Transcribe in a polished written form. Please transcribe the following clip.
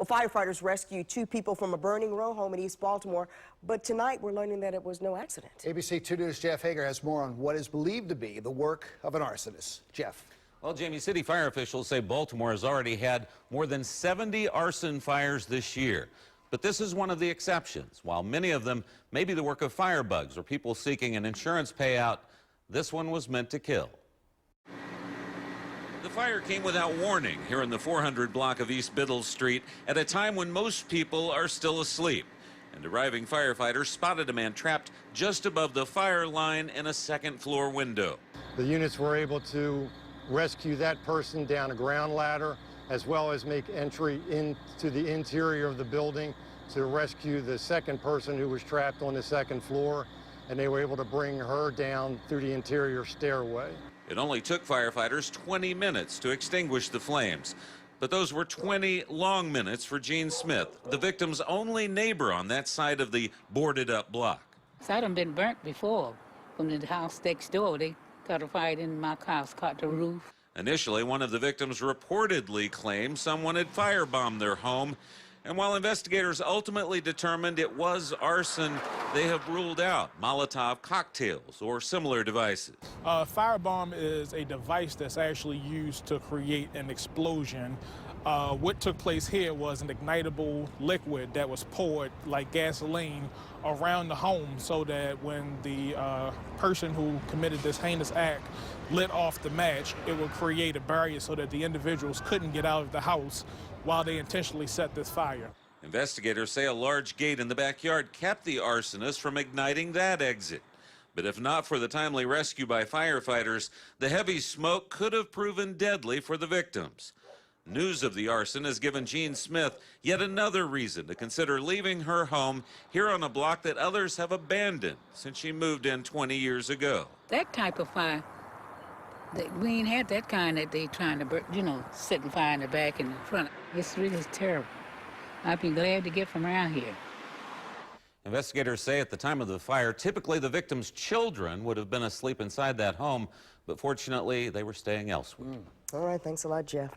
Well, firefighters rescued 2 people from a burning row home in East Baltimore, but tonight we're learning that it was no accident. ABC 2 News' Jeff Hager has more on what is believed to be the work of an arsonist. Jeff. Well, Jamie, city fire officials say Baltimore has already had more than 70 arson fires this year. But this is one of the exceptions. While many of them may be the work of firebugs or people seeking an insurance payout, this one was meant to kill. The fire came without warning here in the 400 block of East Biddle Street at a time when most people are still asleep. And arriving firefighters spotted a man trapped just above the fire line in a second-floor window. The units were able to rescue that person down a ground ladder, as well as make entry into the interior of the building to rescue the second person who was trapped on the second floor, and they were able to bring her down through the interior stairway. It only took firefighters 20 minutes to extinguish the flames, but those were 20 long minutes for Jean Smith, the victim's only neighbor on that side of the boarded-up block. So I done been burnt before from the house next door. They got a fire in my house, caught the roof. Initially, one of the victims reportedly claimed someone had firebombed their home. And while investigators ultimately determined it was arson, they have ruled out Molotov cocktails or similar devices. Firebomb is a device that's actually used to create an explosion. What took place here was an ignitable liquid that was poured like gasoline around the home so that when the person who committed this heinous act lit off the match, it would create a barrier so that the individuals couldn't get out of the house while they intentionally set this fire. Investigators say a large gate in the backyard kept the arsonist from igniting that exit. But if not for the timely rescue by firefighters, the heavy smoke could have proven deadly for the victims. News of the arson has given Jean Smith yet another reason to consider leaving her home here on a block that others have abandoned since she moved in 20 years ago. That type of fire, we ain't had that kind that they trying to, setting fire in the back and the front. It's really terrible. I'd be glad to get from around here. Investigators say at the time of the fire, typically the victim's children would have been asleep inside that home, but fortunately they were staying elsewhere. All right, thanks a lot, Jeff.